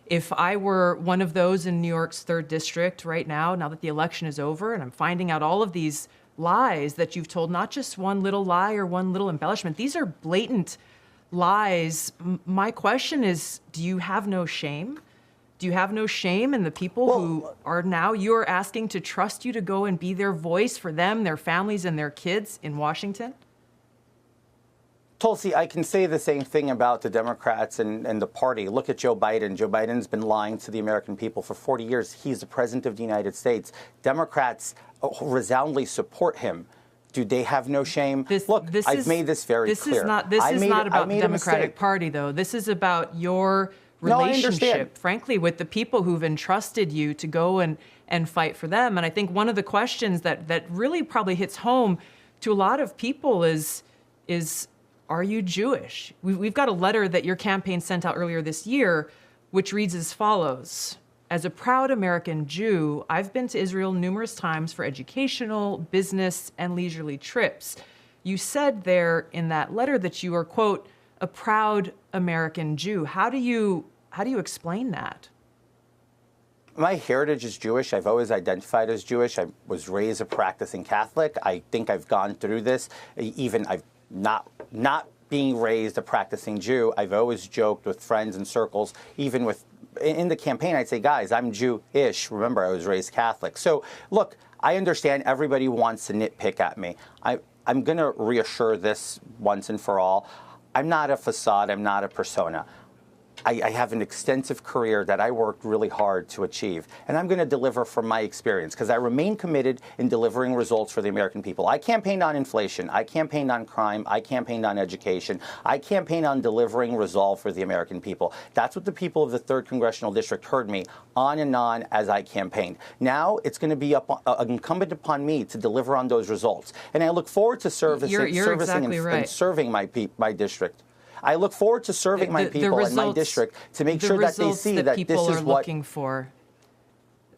If I were one of those in New York's 3rd District right now that the election is over, and I'm finding out all of these lies that you've told, not just one little lie or one little embellishment, these are blatant lies. My question is, do you have no shame? Do you have no shame in the people who are now, you're asking to trust you to go and be their voice for them, their families, and their kids in Washington? Tulsi, I can say the same thing about the Democrats and the party. Look at Joe Biden. Joe Biden's been lying to the American people for 40 years. He's the president of the United States. Democrats resoundingly support him. Do they have no shame? I've made this very clear. This is not about the Democratic Party, though. This is about your relationship, frankly, with the people who've entrusted you to go and fight for them. And I think one of the questions that really probably hits home to a lot of people is are you Jewish? We've got a letter that your campaign sent out earlier this year, which reads as follows. As a proud American Jew, I've been to Israel numerous times for educational, business, and leisurely trips. You said there in that letter that you are, quote, a proud American Jew. How do you explain that? My heritage is Jewish. I've always identified as Jewish. I was raised a practicing Catholic. I think I've gone through this. Even I've not being raised a practicing Jew, I've always joked with friends and circles, even in the campaign, I'd say, guys, I'm Jewish. Remember, I was raised Catholic. So, look, I understand everybody wants to nitpick at me. I'm going to reassure this once and for all. I'm not a facade. I'm not a persona. I have an extensive career that I worked really hard to achieve, and I'm going to deliver from my experience because I remain committed in delivering results for the American people. I campaigned on inflation. I campaigned on crime. I campaigned on education. I campaigned on delivering resolve for the American people. That's what the people of the 3rd Congressional District heard me on and on as I campaigned. Now it's going to be incumbent upon me to deliver on those results, and I look forward to servicing and serving my district. I look forward to serving my people in my district to make sure that they see that this is what looking for.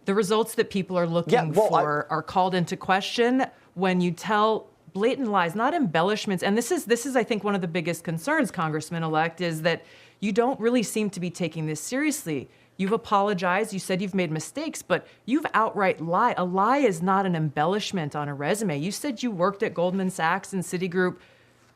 The results that people are looking for are called into question when you tell blatant lies, not embellishments. And this is, I think, one of the biggest concerns, Congressman-elect, is that you don't really seem to be taking this seriously. You've apologized. You said you've made mistakes, but you've outright lied. A lie is not an embellishment on a resume. You said you worked at Goldman Sachs and Citigroup,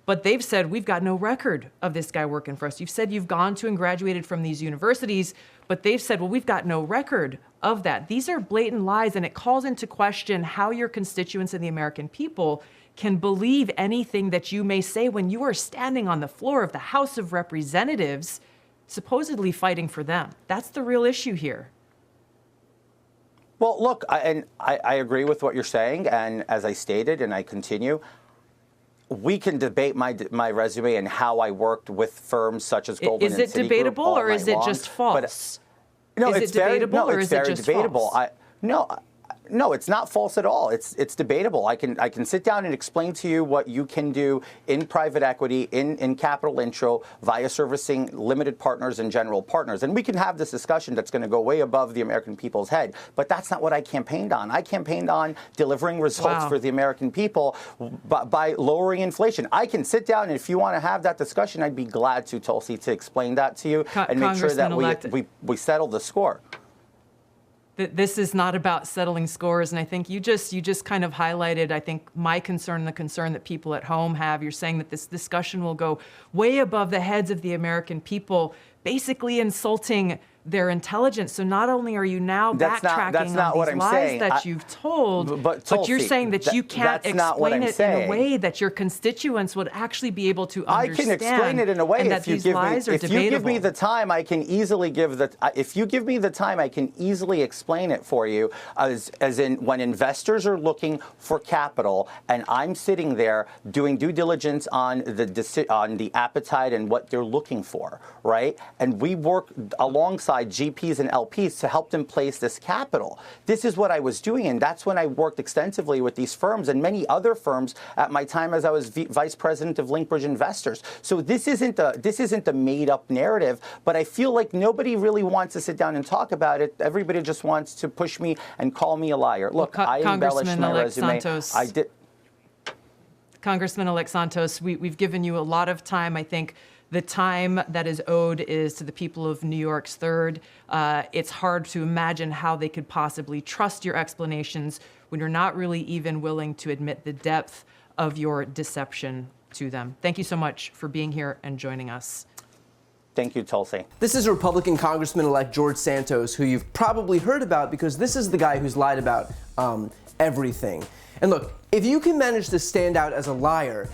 but they've said, we've got no record of this guy working for us. You've said you've gone to and graduated from these universities, but they've said, well, we've got no record of that. These are blatant lies, and it calls into question how your constituents and the American people can believe anything that you may say when you are standing on the floor of the House of Representatives, supposedly fighting for them. That's the real issue here. Well, look, I agree with what you're saying, and as I stated, and I continue, we can debate my resume and how I worked with firms such as Goldman and Citigroup. Is it debatable or is it just false? No, is it debatable or is it just debatable. False? No, it's not false at all. It's debatable. I can sit down and explain to you what you can do in private equity, in capital intro, via servicing limited partners and general partners. And we can have this discussion that's going to go way above the American people's head. But that's not what I campaigned on. I campaigned on delivering results for the American people by lowering inflation. I can sit down, and if you want to have that discussion, I'd be glad to, Tulsi, to explain that to you and make sure that we settle the score. This is not about settling scores, and I think you just kind of highlighted, I think, my concern, the concern that people at home have. You're saying that this discussion will go way above the heads of the American people, basically insulting their intelligence. So not only are you now backtracking on these lies that you've told, but you're saying that you can't explain it in a way that your constituents would actually be able to understand. I can explain it in a way if you give me the time, I can easily explain it for you. As in, when investors are looking for capital, and I'm sitting there doing due diligence on the appetite and what they're looking for, right? And we work alongside GPs and LPs to help them place this capital. This is what I was doing, and that's when I worked extensively with these firms and many other firms at my time as I was vice president of Linkbridge Investors. So this isn't a made-up narrative, but I feel like nobody really wants to sit down and talk about it. Everybody just wants to push me and call me a liar. Look, I embellished my resume. Santos, I did. Congressman-elect Santos, we've given you a lot of time, I think, the time that is owed is to the people of New York's 3rd. It's hard to imagine how they could possibly trust your explanations when you're not really even willing to admit the depth of your deception to them. Thank you so much for being here and joining us. Thank you, Tulsi. This is Republican Congressman-elect George Santos, who you've probably heard about because this is the guy who's lied about everything. And look, if you can manage to stand out as a liar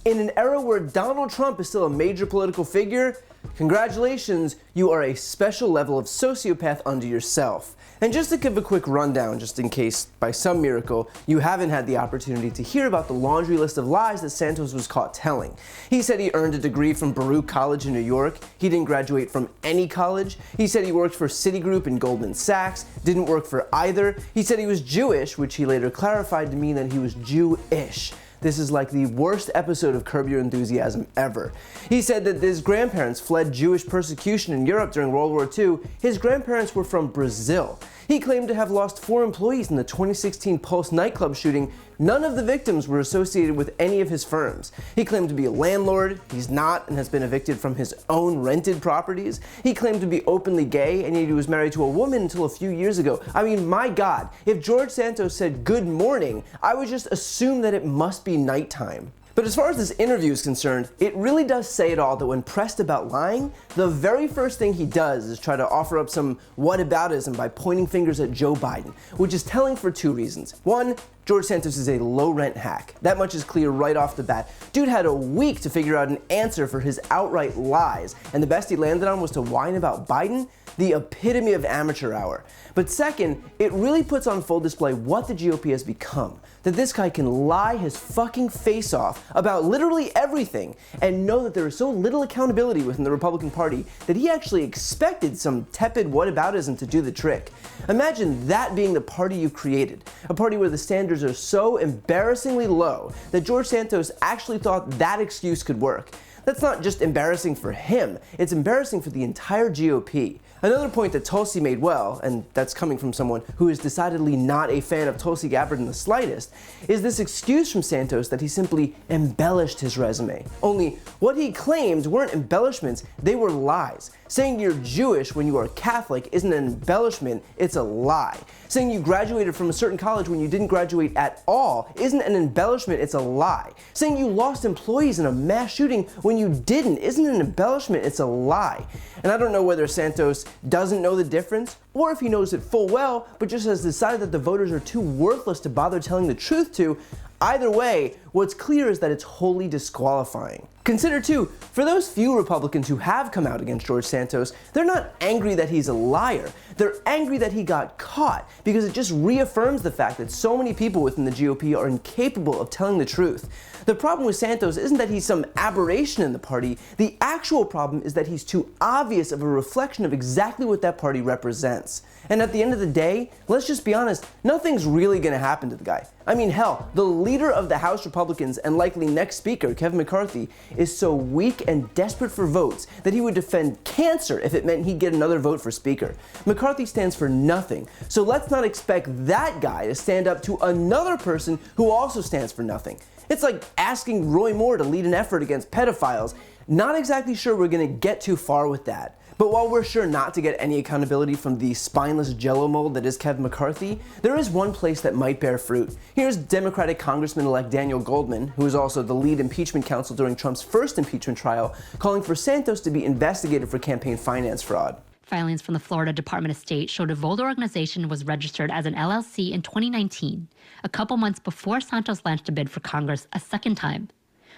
in an era where Donald Trump is still a major political figure, congratulations, you are a special level of sociopath unto yourself. And just to give a quick rundown, just in case by some miracle you haven't had the opportunity to hear about the laundry list of lies that Santos was caught telling. He said he earned a degree from Baruch College in New York. He didn't graduate from any college. He said he worked for Citigroup and Goldman Sachs, didn't work for either. He said he was Jewish, which he later clarified to mean that he was Jew-ish. This is like the worst episode of Curb Your Enthusiasm ever. He said that his grandparents fled Jewish persecution in Europe during World War II. His grandparents were from Brazil. He claimed to have lost 4 employees in the 2016 Pulse nightclub shooting. None of the victims were associated with any of his firms. He claimed to be a landlord. He's not and has been evicted from his own rented properties. He claimed to be openly gay, and he was married to a woman until a few years ago. I mean, my God, if George Santos said good morning, I would just assume that it must be nighttime. But as far as this interview is concerned, it really does say it all that when pressed about lying, the very first thing he does is try to offer up some whataboutism by pointing fingers at Joe Biden, which is telling for 2 reasons. One, George Santos is a low-rent hack. That much is clear right off the bat. Dude had a week to figure out an answer for his outright lies, and the best he landed on was to whine about Biden, the epitome of amateur hour. But second, it really puts on full display what the GOP has become. That this guy can lie his fucking face off about literally everything and know that there is so little accountability within the Republican Party that he actually expected some tepid whataboutism to do the trick. Imagine that being the party you created, a party where the standards are so embarrassingly low that George Santos actually thought that excuse could work. That's not just embarrassing for him, it's embarrassing for the entire GOP. Another point that Tulsi made well, and that's coming from someone who is decidedly not a fan of Tulsi Gabbard in the slightest, is this excuse from Santos that he simply embellished his resume. Only what he claimed weren't embellishments, they were lies. Saying you're Jewish when you are Catholic isn't an embellishment, it's a lie. Saying you graduated from a certain college when you didn't graduate at all isn't an embellishment, it's a lie. Saying you lost employees in a mass shooting when you didn't isn't an embellishment, it's a lie. And I don't know whether Santos doesn't know the difference, or if he knows it full well, but just has decided that the voters are too worthless to bother telling the truth to. Either way, what's clear is that it's wholly disqualifying. Consider too, for those few Republicans who have come out against George Santos, they're not angry that he's a liar. They're angry that he got caught, because it just reaffirms the fact that so many people within the GOP are incapable of telling the truth. The problem with Santos isn't that he's some aberration in the party. The actual problem is that he's too obvious of a reflection of exactly what that party represents. And at the end of the day, let's just be honest, nothing's really gonna happen to the guy. I mean, hell, the leader of the House Republicans and likely next speaker, Kevin McCarthy, is so weak and desperate for votes that he would defend cancer if it meant he'd get another vote for speaker. McCarthy stands for nothing, so let's not expect that guy to stand up to another person who also stands for nothing. It's like asking Roy Moore to lead an effort against pedophiles. Not exactly sure we're gonna get too far with that. But while we're sure not to get any accountability from the spineless jello mold that is Kevin McCarthy, there is one place that might bear fruit. Here's Democratic Congressman-elect Daniel Goldman, who is also the lead impeachment counsel during Trump's first impeachment trial, calling for Santos to be investigated for campaign finance fraud. Filings from the Florida Department of State showed a voter organization was registered as an LLC in 2019, a couple months before Santos launched a bid for Congress a second time.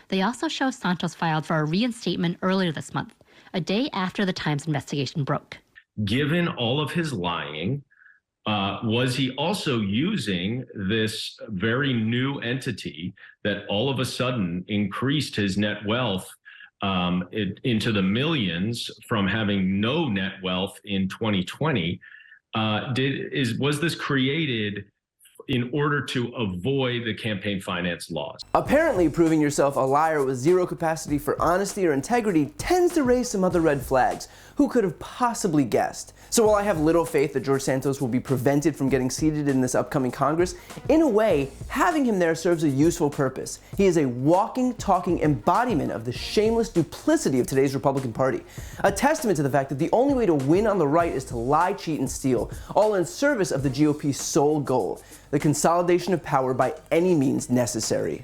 They also show Santos filed for a reinstatement earlier this month, a day after the Times investigation broke. Given all of his lying, was he also using this very new entity that all of a sudden increased his net wealth into the millions from having no net wealth in 2020? Was this created in order to avoid the campaign finance laws. Apparently, proving yourself a liar with zero capacity for honesty or integrity tends to raise some other red flags. Who could have possibly guessed? So while I have little faith that George Santos will be prevented from getting seated in this upcoming Congress, in a way, having him there serves a useful purpose. He is a walking, talking embodiment of the shameless duplicity of today's Republican Party. A testament to the fact that the only way to win on the right is to lie, cheat, and steal, all in service of the GOP's sole goal, the consolidation of power by any means necessary.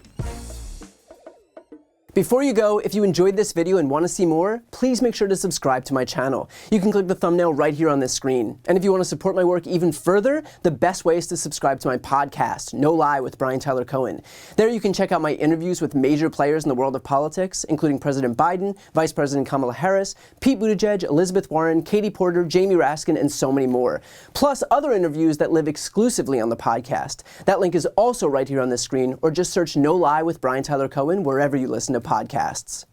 Before you go, if you enjoyed this video and want to see more, please make sure to subscribe to my channel. You can click the thumbnail right here on this screen. And if you want to support my work even further, the best way is to subscribe to my podcast, No Lie with Brian Tyler Cohen. There you can check out my interviews with major players in the world of politics, including President Biden, Vice President Kamala Harris, Pete Buttigieg, Elizabeth Warren, Katie Porter, Jamie Raskin, and so many more. Plus other interviews that live exclusively on the podcast. That link is also right here on this screen, or just search No Lie with Brian Tyler Cohen wherever you listen to podcasts.